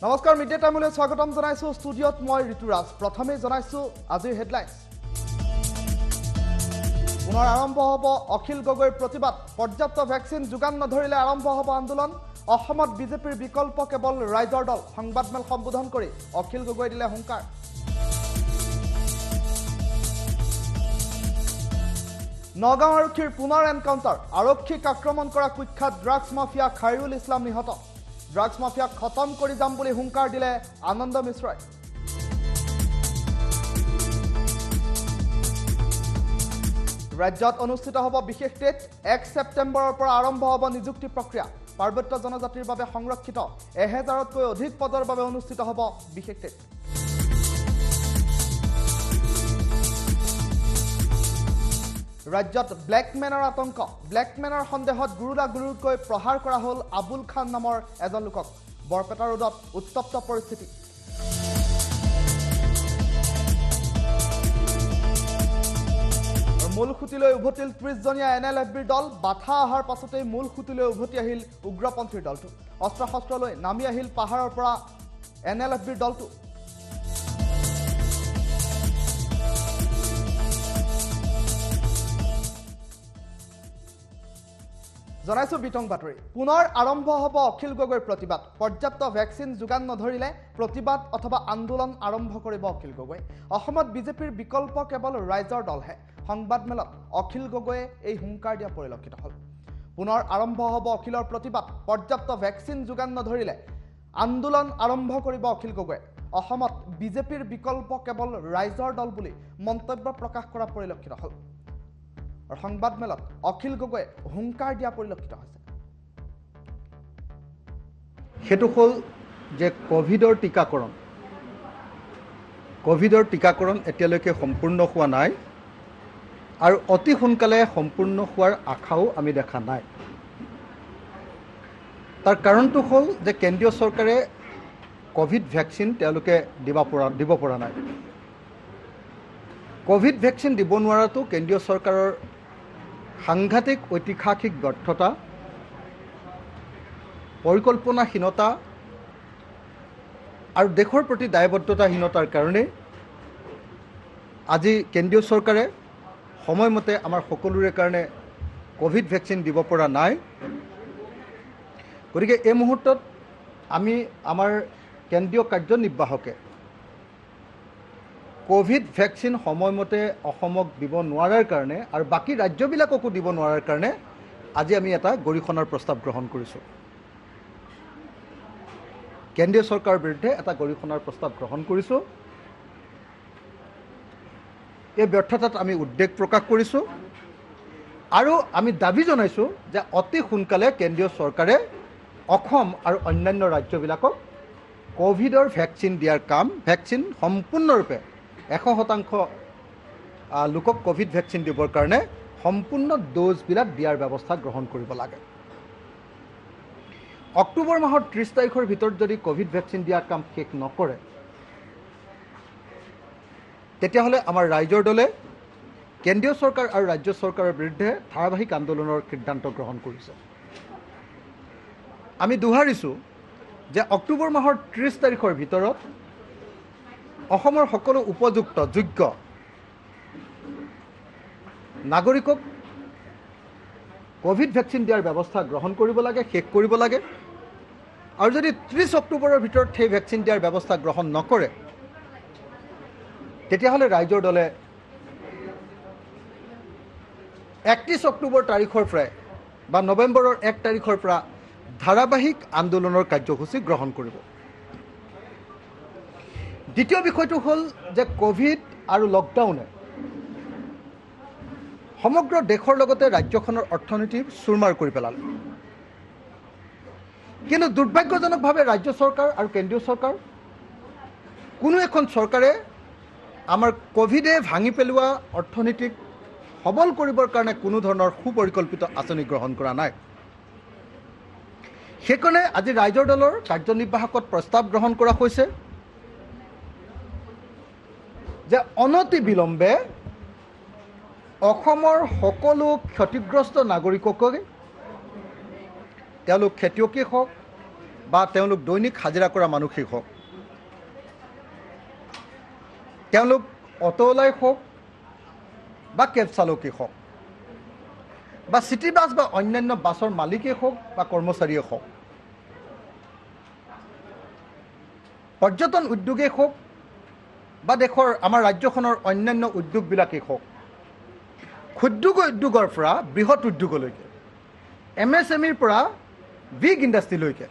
নমস্কাৰ মিডিয়া টাইমলৈ স্বাগতম জনাইছো ষ্টুডিঅত মই ঋতুৰাজ প্ৰথমে জনাইছো আজিৰ হেডলাইন্স পুনৰ আৰম্ভ হ'ব অখিল গগৈৰ প্ৰতিবাদ পৰ্যাপ্ত ভ্যাকচিন যোগান নধৰিলে আৰম্ভ হ'ব আন্দোলন অসমত বিজেপিৰ বিকল্প কেৱল ৰাইজৰ দল সংবাদমেল সম্বোধন কৰি অখিল গগৈ দিলে হুংকাৰ নগাঁও আৰক্ষীৰ পুনৰ এনকাউণ্টাৰ আৰক্ষীক আক্ৰমণ কৰা কুখ্যাত ড্ৰাগছ মাফিয়া খাইৰুল ইছলাম নিহত ড্ৰাগছ মাফিয়াক খতম কৰি যাম বুলি হুংকাৰ দিলে আনন্দ মিশ্ৰই ৰাজ্যত অনুষ্ঠিত হ'ব বিশেষ টেট 1 ছেপ্টেম্বৰৰ পৰা আৰম্ভ হ'ব নিযুক্তি প্ৰক্ৰিয়া পাৰ্বত্য জনজাতিৰ বাবে সংৰক্ষিত 1000তকৈ অধিক পদৰ বাবে অনুষ্ঠিত হ'ব বিশেষ টেট ৰাজ্যত ব্লেকমেনৰ আতংক ব্লেকমেনৰ সন্দেহত গুৰুকৈ প্ৰহাৰ কৰা হ'ল আবুল খান নামৰ এজন লোকক বৰপেটা ৰোডত উত্তপ্ত পৰিস্থিতি মূল খুঁটিলৈ উভতিল 30জনীয়া NLFBৰ দল বাধা অহাৰ পাছতেই মূল খুঁটিলৈ উভতি আহিল উগ্ৰপন্থীৰ দলটো অস্ত্ৰ শস্ত্ৰলৈ নামি আহিল পাহাৰৰ পৰা NLFBৰ দলটো জনাইছো বিতং বাতৰি পুনৰ আৰম্ভ হ'ব অখিল গগৈৰ প্ৰতিবাদ পৰ্যাপ্ত ভ্যাকচিন যোগান নধৰিলে প্ৰতিবাদ অথবা আন্দোলন আৰম্ভ কৰিব অখিল গগৈ অসমত বিজেপিৰ বিকল্প কেৱল ৰাইজৰ দলহে সংবাদমেলত অখিল গগৈয়ে এই হুংকাৰ দিয়া পৰিলক্ষিত হ'ল পুনৰ আৰম্ভ হ'ব অখিলৰ প্ৰতিবাদ পৰ্যাপ্ত ভ্যাকচিন যোগান নধৰিলে আন্দোলন আৰম্ভ কৰিব অখিল গগৈয়ে অসমত বিজেপিৰ বিকল্প কেৱল ৰাইজৰ দল বুলি মন্তব্য প্ৰকাশ কৰা পৰিলক্ষিত হ'ল আৰু সংবাদমেলত অখিল গগৈয়ে হুংকাৰ দিয়া পৰিলক্ষিত হৈছে হেতু হ'ল যে কোভিডৰ টিকাকৰণ এতিয়ালৈকে সম্পূৰ্ণ হোৱা নাই আৰু অতি সোনকালে সম্পূৰ্ণ হোৱাৰ আশাও আমি দেখা নাই তাৰ কাৰণটো হ'ল যে কেন্দ্ৰীয় চৰকাৰে কোভিড ভ্যাকচিন তেওঁলোকে দিব পৰা নাই কোভিড ভ্যাকচিন দিব নোৱাৰাটো কেন্দ্ৰীয় চৰকাৰৰ সাংঘাতিক ঐতিহাসিক ব্যৰ্থতা পৰিকল্পনাহীনতা আৰু দেশৰ প্ৰতি দায়বদ্ধতাহীনতাৰ কাৰণে আজি কেন্দ্ৰীয় চৰকাৰে সময়মতে আমাৰ সকলোৰে কাৰণে কোভিড ভ্যাকচিন দিব পৰা নাই গতিকে এই মুহূৰ্তত আমি আমাৰ কেন্দ্ৰীয় কাৰ্যনিৰ্বাহকে কোভিড ভ্যাকচিন সময়মতে অসমক দিব নোৱাৰাৰ কাৰণে আৰু বাকি ৰাজ্যবিলাককো দিব নোৱাৰাৰ কাৰণে আজি আমি এটা গৰিহণাৰ প্ৰস্তাৱ গ্ৰহণ কৰিছোঁ কেন্দ্ৰীয় চৰকাৰৰ বিৰুদ্ধে এটা গৰিহণাৰ প্ৰস্তাৱ গ্ৰহণ কৰিছোঁ এই ব্যৰ্থতাত আমি উদ্বেগ প্ৰকাশ কৰিছোঁ আৰু আমি দাবী জনাইছোঁ যে অতি সোনকালে কেন্দ্ৰীয় চৰকাৰে অসম আৰু অন্যান্য ৰাজ্যবিলাকক কোভিডৰ ভ্যাকচিন দিয়াৰ কাম ভ্যাকচিন সম্পূৰ্ণৰূপে 100% লোকক কোভিড ভ্যাকচিন দিবৰ কাৰণে সম্পূৰ্ণ ড'জবিলাক দিয়াৰ ব্যৱস্থা গ্ৰহণ কৰিব লাগে অক্টোবৰ মাহৰ 30 তাৰিখৰ ভিতৰত যদি কোভিড ভ্যাকচিন দিয়াৰ কাম শেষ নকৰে তেতিয়াহ'লে আমাৰ ৰাইজৰ দলে কেন্দ্ৰীয় চৰকাৰ আৰু ৰাজ্য চৰকাৰৰ বিৰুদ্ধে ধাৰাবাহিক আন্দোলনৰ সিদ্ধান্ত গ্ৰহণ কৰিছে আমি দোহাৰিছোঁ যে অক্টোবৰ মাহৰ 30 তাৰিখৰ ভিতৰত অসমৰ সকলো উপযুক্ত যোগ্য নাগৰিকক কোভিড ভ্যাকচিন দিয়াৰ ব্যৱস্থা গ্ৰহণ কৰিব লাগে শেষ কৰিব লাগে আৰু যদি 30 অক্টোবৰৰ ভিতৰত সেই ভ্যাকচিন দিয়াৰ ব্যৱস্থা গ্ৰহণ নকৰে তেতিয়াহ'লে ৰাইজৰ দলে 31 অক্টোবৰ তাৰিখৰ পৰা বা নৱেম্বৰৰ 1 তাৰিখৰ পৰা ধাৰাবাহিক আন্দোলনৰ কাৰ্যসূচী গ্ৰহণ কৰিব দ্বিতীয় বিষয়টো হ'ল যে কোভিড আৰু লকডাউনে সমগ্ৰ দেশৰ লগতে ৰাজ্যখনৰ অৰ্থনীতি চুৰমাৰ কৰি পেলালে কিন্তু দুৰ্ভাগ্যজনকভাৱে ৰাজ্য চৰকাৰ আৰু কেন্দ্ৰীয় চৰকাৰ কোনো এখন চৰকাৰে আমাৰ কোভিডে ভাঙি পেলোৱা অৰ্থনীতিক সবল কৰিবৰ কাৰণে কোনো ধৰণৰ সুপৰিকল্পিত আঁচনি গ্ৰহণ কৰা নাই সেইকাৰণে আজি ৰাইজৰ দলৰ কাৰ্যনিৰ্বাহকত প্ৰস্তাৱ গ্ৰহণ কৰা হৈছে যে অনতি বিলম্বে অসমৰ সকলো ক্ষতিগ্ৰস্ত নাগৰিককে তেওঁলোক খেতিয়কেই হওক বা তেওঁলোক দৈনিক হাজিৰা কৰা মানসিক হওক, তেওঁলোক অটোলাই হওক বা কেব চালকেই হওক বা চিটি বাছ বা অন্যান্য বাছৰ মালিকেই হওক বা কৰ্মচাৰীয়ে হওক, পৰ্যটন উদ্যোগেই হওক বা দেশৰ আমাৰ ৰাজ্যখনৰ অন্যান্য উদ্যোগবিলাকেই হওক, ক্ষুদ্ৰ উদ্যোগৰ পৰা বৃহৎ উদ্যোগলৈকে, MSMEৰ পৰা বিগ ইণ্ডাষ্ট্ৰীলৈকে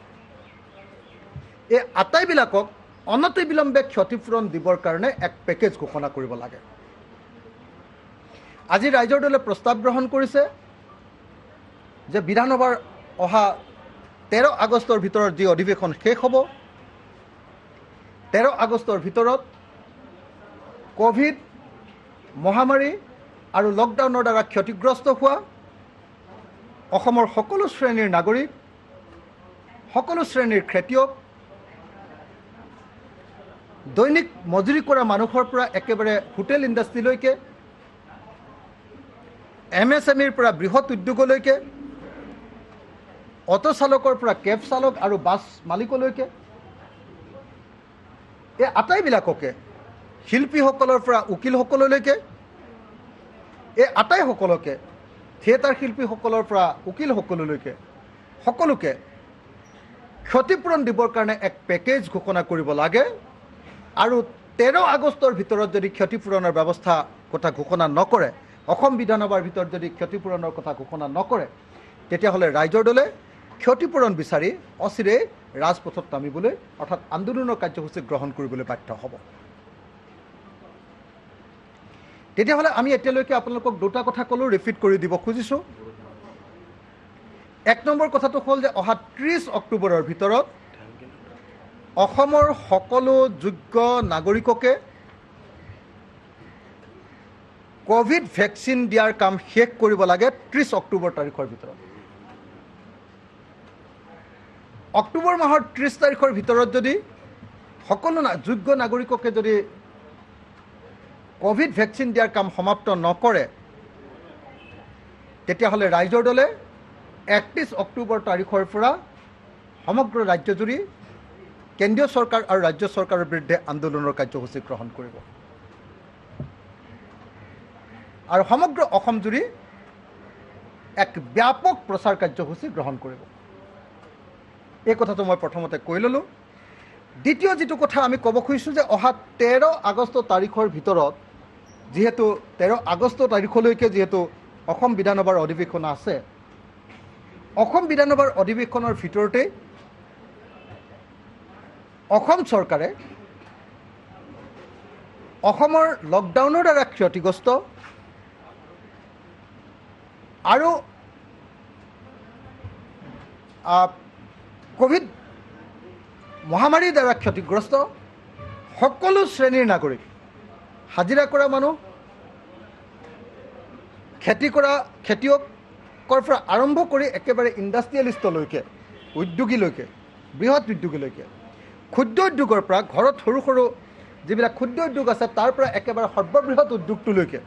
এই আটাইবিলাকক অনতিবিলম্বে ক্ষতিপূৰণ দিবৰ কাৰণে এক পেকেজ ঘোষণা কৰিব লাগে। আজি ৰাইজৰ দলে প্ৰস্তাৱ গ্ৰহণ কৰিছে যে বিধানসভাৰ অহা 13 আগষ্টৰ ভিতৰত যি অধিৱেশন শেষ হ'ব, 13 আগষ্টৰ ভিতৰত কোভিড মহামাৰী আৰু লকডাউনৰ দ্বাৰা ক্ষতিগ্ৰস্ত হোৱা অসমৰ সকলো শ্ৰেণীৰ নাগৰিক, সকলো শ্ৰেণীৰ খেতিয়ক, দৈনিক মজুৰি কৰা মানুহৰ পৰা একেবাৰে হোটেল ইণ্ডাষ্ট্ৰীলৈকে, MSMEৰ পৰা বৃহৎ উদ্যোগলৈকে, অটো চালকৰ পৰা কেব চালক আৰু বাছ মালিকলৈকে, এই আটাইবিলাককে, শিল্পীসকলৰ পৰা উকিলসকললৈকে, এই আটাইসকলকে, থিয়েটাৰ শিল্পীসকলৰ পৰা উকিলসকললৈকে সকলোকে ক্ষতিপূৰণ দিবৰ কাৰণে এক পেকেজ ঘোষণা কৰিব লাগে। আৰু 13 আগষ্টৰ ভিতৰত যদি ক্ষতিপূৰণৰ ব্যৱস্থা কথা ঘোষণা নকৰে, অসম বিধানসভাৰ ভিতৰত যদি ক্ষতিপূৰণৰ কথা ঘোষণা নকৰে, তেতিয়াহ'লে ৰাইজৰ দলে ক্ষতিপূৰণ বিচাৰি অচিৰেই ৰাজপথত নামিবলৈ অৰ্থাৎ আন্দোলনৰ কাৰ্যসূচী গ্ৰহণ কৰিবলৈ বাধ্য হ'ব। তেতিয়াহ'লে আমি এতিয়ালৈকে আপোনালোকক দুটা কথা ক'লোঁ, ৰিপিট কৰি দিব খুজিছোঁ। 1 নম্বৰ কথাটো হ'ল যে অহা 30 অক্টোবৰৰ ভিতৰত অসমৰ সকলো যোগ্য নাগৰিককে কোভিড ভেকচিন দিয়াৰ কাম শেষ কৰিব লাগে 30 অক্টোবৰ তাৰিখৰ ভিতৰত। অক্টোবৰ মাহৰ 30 তাৰিখৰ ভিতৰত যদি সকলো যোগ্য নাগৰিককে যদি কোভিড ভেকচিন দিয়াৰ কাম সমাপ্ত নকৰে, তেতিয়াহ'লে ৰাইজৰ দলে 31 অক্টোবৰ তাৰিখৰ পৰা সমগ্ৰ ৰাজ্যজুৰি কেন্দ্ৰীয় চৰকাৰ আৰু ৰাজ্য চৰকাৰৰ বিৰুদ্ধে আন্দোলনৰ কাৰ্যসূচী গ্ৰহণ কৰিব আৰু সমগ্ৰ অসমজুৰি এক ব্যাপক প্ৰচাৰ কাৰ্যসূচী গ্ৰহণ কৰিব। এই কথাটো মই প্ৰথমতে কৈ ল'লোঁ। দ্বিতীয় যিটো কথা আমি ক'ব খুজিছোঁ যে অহা 13 আগষ্ট তাৰিখৰ ভিতৰত, যিহেতু 13 আগষ্ট তাৰিখলৈকে যিহেতু অসম বিধানসভাৰ অধিৱেশন আছে, অসম বিধানসভাৰ অধিৱেশনৰ ভিতৰতেই অসম চৰকাৰে অসমৰ লকডাউনৰ দ্বাৰা ক্ষতিগ্ৰস্ত আৰু কোভিড মহামাৰীৰ দ্বাৰা ক্ষতিগ্ৰস্ত সকলো শ্ৰেণীৰ নাগৰিক, হাজিৰা কৰা মানুহ, খেতি কৰা খেতিয়কৰ পৰা আৰম্ভ কৰি একেবাৰে ইণ্ডাষ্ট্ৰিয়েলিষ্টলৈকে, উদ্যোগীলৈকে, বৃহৎ উদ্যোগীলৈকে, ক্ষুদ্ৰ উদ্যোগৰ পৰা ঘৰত সৰু সৰু যিবিলাক ক্ষুদ্ৰ উদ্যোগ আছে তাৰ পৰা একেবাৰে সৰ্ববৃহৎ উদ্যোগটোলৈকে,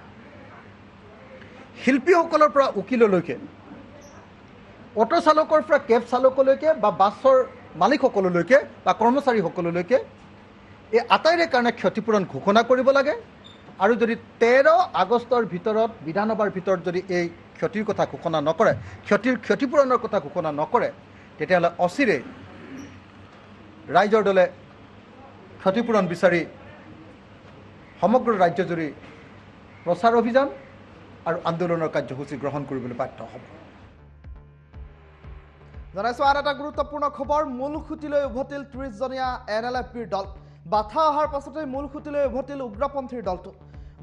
শিল্পীসকলৰ পৰা উকিললৈকে, অটো চালকৰ পৰা কেব চালকলৈকে বা বাছৰ মালিকসকললৈকে বা কৰ্মচাৰীসকললৈকে এই আটাইৰে কাৰণে ক্ষতিপূৰণ ঘোষণা কৰিব লাগে। আৰু যদি 13 আগষ্টৰ ভিতৰত বিধানসভাৰ ভিতৰত যদি এই ক্ষতিৰ কথা ঘোষণা নকৰে, ক্ষতিপূৰণৰ কথা ঘোষণা নকৰে, তেতিয়াহ'লে অচিৰেই ৰাইজৰ দলে ক্ষতিপূৰণ বিচাৰি সমগ্ৰ ৰাজ্যজুৰি প্ৰচাৰ অভিযান আৰু আন্দোলনৰ কাৰ্যসূচী গ্ৰহণ কৰিবলৈ বাধ্য হ'ব। জনাইছোঁ আন এটা গুৰুত্বপূৰ্ণ খবৰ, মূল খুঁটিলৈ উভতিল 30জনীয়া NLFBৰ দল। বাধা অহাৰ পাছতে মূল খুঁটিলৈ উভতিল উগ্ৰপন্থীৰ দলটো।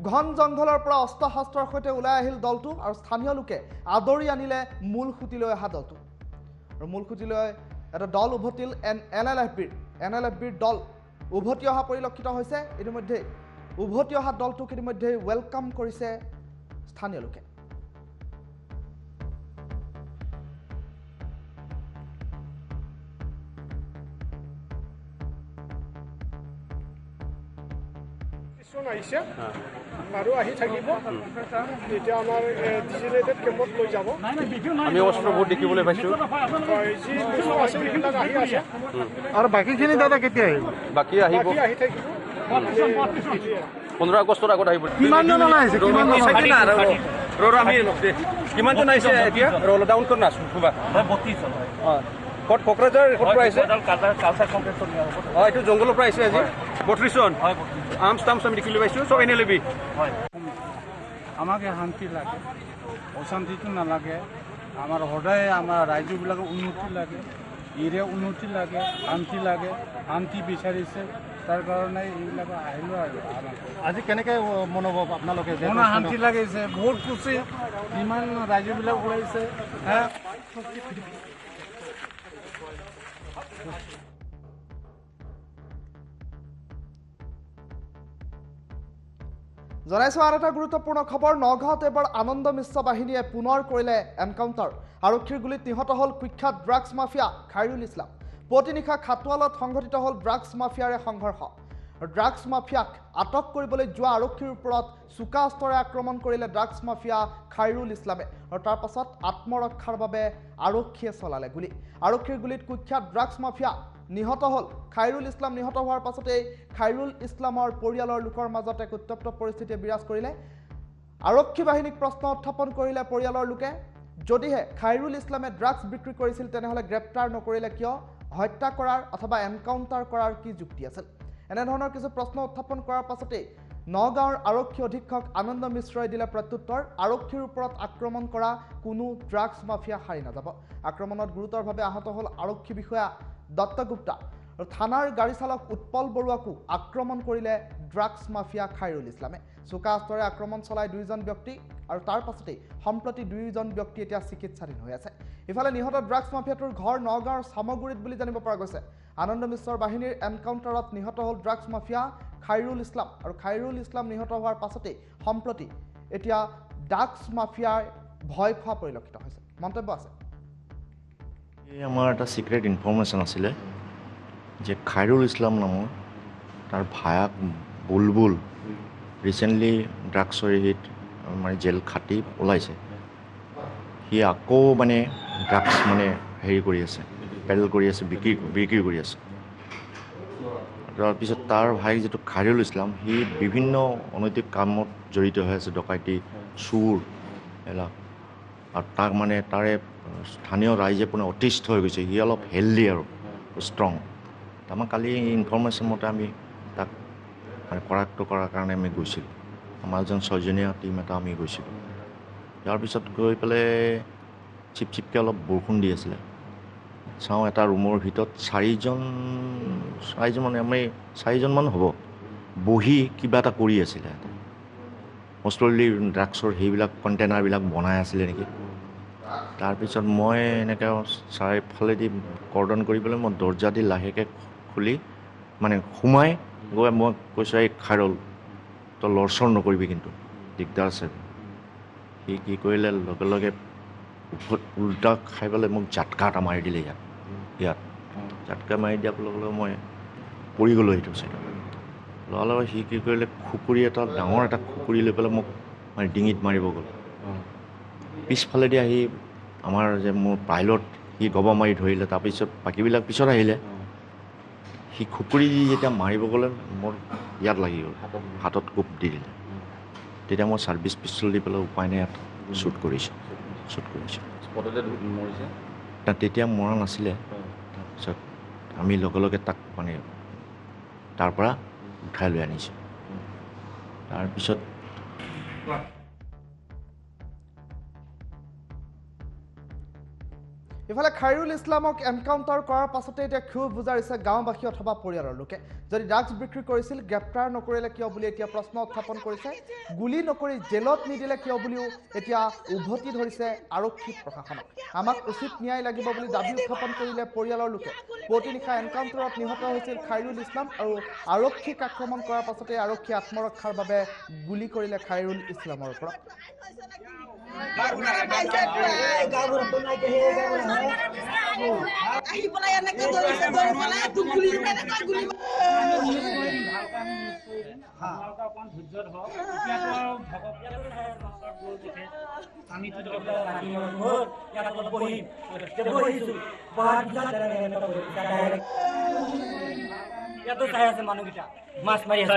ঘন জংঘলৰ পৰা অস্ত্ৰ শস্ত্ৰৰ সৈতে ওলাই আহিল দলটো আৰু স্থানীয় লোকে আদৰি আনিলে মূল খুঁটিলৈ অহা দলটো। আৰু মূল খুঁটিলৈ এটা দল উভতিল NLFBৰ দল উভতি অহা পৰিলক্ষিত হৈছে। ইতিমধ্যে উভতি অহা দলটোক ইতিমধ্যে ৱেলকাম কৰিছে স্থানীয় লোকে। বিশ্বৰ জন আহিছে আৰু আহি থাকিব এতিয়া আমাৰ ডিজিটেটেড কেম্পত লৈ যাব আমি অস্ত্ৰ বহুত দেখিবলৈ পাইছোঁ যি বস্তু আছে সেইবিলাক আহি আছে আৰু বাকীখিনি দাদা কেতিয়া আহিব বাকী আহিব বাকী আহি থাকিব 15 আগষ্টৰ আগত আহিব কিমান জন আহিছে কিমান জন আমি কিমান জন আহিছে এতিয়া ৰল ডাউন কৰি নাছো কিবা 32 জন ক'ত কোকৰাঝাৰ ক'ৰ পৰা আহিছে কালচাৰ কমপ্লেক্সৰ এইটো জংগলৰ পৰা আহিছে আজি 32 জন আৰ্মছ টাৰ্মছ আমি দেখিবলৈ পাইছোঁ চব এনে ল'বি আমাকে শান্তি লাগে অশান্তিটো নালাগে আমাৰ সদায় আমাৰ ৰাজ্যবিলাকৰ উন্নতি লাগে এৰিয়া উন্নতি লাগে শান্তি বিচাৰিছে তাৰ কাৰণে এইবিলাক আহিলোঁ আৰু আজি কেনেকৈ মনোভাৱ আপোনালোকে মনৰ শান্তি লাগিছে বহুত খুচি ইমান ৰাজ্যবিলাক ওলাইছে জনাইছো আৰু এটা গুৰুত্বপূৰ্ণ খবৰ নগাঁৱত এবাৰ আনন্দ মিশ্ৰ বাহিনীয়ে পুনৰ কৰিলে এনকাউণ্টাৰ আৰক্ষীৰ গুলীত নিহত হ'ল কুখ্যাত ড্ৰাগছ মাফিয়া খাইৰুল ইছলাম পুৱতি নিশা খাটোৱালত সংঘটিত হ'ল ড্ৰাগছ মাফিয়াৰে সংঘৰ্ষ ড্ৰাগছ মাফিয়াক আটক কৰিবলৈ যোৱা আৰক্ষীৰ ওপৰত চোকা অস্ত্ৰৰে আক্ৰমণ কৰিলে ড্ৰাগছ মাফিয়া খাইৰুল ইছলামে আৰু তাৰ পাছত আত্মৰক্ষাৰ বাবে আৰক্ষীয়ে চলালে গুলী আৰক্ষীৰ গুলীত কুখ্যাত ড্ৰাগছ মাফিয়া নিহত হ'ল খাইৰুল ইছলাম নিহত হোৱাৰ পাছতেই খাইৰুল ইছলামৰ পৰিয়ালৰ লোকৰ মাজত এক উত্তপ্ত পৰিস্থিতিয়ে বিৰাজ কৰিলে আৰক্ষী বাহিনীক প্ৰশ্ন উত্থাপন কৰিলে পৰিয়ালৰ লোকে যদিহে খাইৰুল ইছলামে ড্ৰাগছ বিক্ৰী কৰিছিল তেনেহ'লে গ্ৰেপ্তাৰ নকৰিলে কিয় হত্যা কৰাৰ অথবা এনকাউণ্টাৰ কৰাৰ কি যুক্তি আছিল এনেধৰণৰ কিছু প্ৰশ্ন উত্থাপন কৰাৰ পাছতেই নগাঁৱৰ আৰক্ষী অধীক্ষক আনন্দ মিশ্ৰই দিলে প্ৰত্যুত্তৰ আৰক্ষীৰ ওপৰত আক্ৰমণ কৰা কোনো ড্ৰাগছ মাফিয়া সাৰি নাযাব আক্ৰমণত গুৰুতৰভাৱে আহত হ'ল আৰক্ষী বিষয়া দত্তগুপ্তা আৰু থানাৰ গাড়ী চালক উৎপল বৰুৱাকো আক্ৰমণ কৰিলে ড্ৰাগছ মাফিয়া খাইৰুল ইছলামে চোকা অস্ত্ৰৰে আক্ৰমণ চলাই দুইজন ব্যক্তি আৰু তাৰ পাছতেই সম্প্ৰতি দুইজন ব্যক্তি এতিয়া চিকিৎসাধীন হৈ আছে ইফালে নিহত ড্ৰাগছ মাফিয়াটোৰ ঘৰ নগাঁৱৰ চামগুৰিত বুলি জানিব পৰা গৈছে আনন্দ মিশ্ৰৰ বাহিনীৰ এনকাউণ্টাৰত নিহত হ'ল ড্ৰাগছ মাফিয়া খাইৰুল ইছলাম আৰু খাইৰুল ইছলাম নিহত হোৱাৰ পাছতেই সম্প্ৰতি এতিয়া ড্ৰাগছ মাফিয়াৰ ভয় খোৱা পৰিলক্ষিত হৈছে মন্তব্য আছে আমাৰ এটা সিক্ৰেট ইনফৰমেশ্যন আছিলে যে খাইৰুল ইছলাম নামৰ তাৰ ভায়াক বুলবুল ৰিচেণ্টলি ড্ৰাগছৰ হেৰিত মানে জেল খাটি ওলাইছে সি আকৌ মানে ড্ৰাগছ মানে হেৰি কৰি আছে পেডেল কৰি আছে বিক্ৰী কৰি আছে তাৰপিছত তাৰ ভাই যিটো খাইৰুল ইছলাম সি বিভিন্ন অনৈতিক কামত জড়িত হৈ আছে ডকাইতি চুৰ এইবিলাক আৰু তাক মানে তাৰে স্থানীয় ৰাইজে পুনৰ অতিষ্ঠ হৈ গৈছে সি অলপ হেল্ডি আৰু ষ্ট্ৰং আমাৰ কালি ইনফৰমেশ্যন মতে আমি তাক মানে কৰায়ত্ব কৰাৰ কাৰণে আমি গৈছিলোঁ আমাৰ এজন 6জনীয়া টীম এটা আমি গৈছিলোঁ ইয়াৰ পিছত গৈ পেলাই চিপকৈ অলপ বৰষুণ দি আছিলে চাওঁ এটা ৰুমৰ ভিতৰত চাৰিজন মানে আমি 4জনমান হ'ব বহি কিবা এটা কৰি আছিলে মষ্টলি ড্ৰাগছৰ সেইবিলাক কণ্টেইনাৰবিলাক বনাই আছিলে নেকি তাৰপিছত মই এনেকৈ চাৰিওফালেদি কৰ্ডন কৰি পেলাই মই দৰ্জা দি লাহেকৈ খুলি মানে সোমাই গৈ মই কৈছোঁ এই খাইৰুল তই লৰচৰ নকৰিবি কিন্তু দিগদাৰ আছে সি কি কৰিলে লগে লগে উল্টা খাই পেলাই মোক জাটকা এটা মাৰি দিলে ইয়াত জাটকা মাৰি দিয়াৰ লগে লগে মই পৰি গ'লোঁ সেইটো চাইডত লগে সি কি কৰিলে খুকুৰি এটা ডাঙৰ এটা খুকুৰি লৈ পেলাই মোক মানে ডিঙিত মাৰিব গ'ল পিছফালেদি আহি আমাৰ যে মোৰ পাইলট সি গবা মাৰি ধৰিলে তাৰপিছত বাকীবিলাক পিছত আহিলে সি খুকুৰি দি যেতিয়া মাৰিব গ'লে মোৰ ইয়াত লাগি গ'ল হাতত কোপ দি দিলে তেতিয়া মই ছাৰ্ভিচ পিষ্টল দি পেলাই উপায় নাই ইয়াত শ্বুট কৰিছোঁ তেতিয়া মৰা নাছিলে তাৰপিছত আমি লগে লগে তাক মানে তাৰ পৰা উঠাই লৈ আনিছোঁ তাৰপিছত ইফালে খাইৰুল ইছলামক এনকাউণ্টাৰ কৰাৰ পাছতে এতিয়া ক্ষোভ বুজাৰিছে গাঁওবাসী অথবা পৰিয়ালৰ লোকে যদি ড্ৰাগছ বিক্ৰী কৰিছিল গ্ৰেপ্তাৰ নকৰিলে কিয় বুলি এতিয়া প্ৰশ্ন উত্থাপন কৰিছে গুলী নকৰি জেলত নিদিলে কিয় বুলিও এতিয়া উভতি ধৰিছে আৰক্ষী প্ৰশাসনক আমাক উচিত ন্যায় লাগিব বুলি দাবী উত্থাপন কৰিলে পৰিয়ালৰ লোকে পুৱতি নিশা এনকাউণ্টাৰত নিহত হৈছিল খাইৰুল ইছলাম আৰু আৰক্ষীক আক্ৰমণ কৰাৰ পাছতে আৰক্ষীয়ে আত্মৰক্ষাৰ বাবে গুলী কৰিলে খাইৰুল ইছলামৰ ওপৰত আহি পেলাই এনেকে দৌৰি পেলাই গুলি অকণ ধৈৰ্য ধৰক এতিয়াতো আৰু আমিতো ইয়াত অলপ বহিম বহিছোঁ বহাৰ পিছত ইয়াতো চাই আছে মানুহকেইটা মাছ মাৰি আছে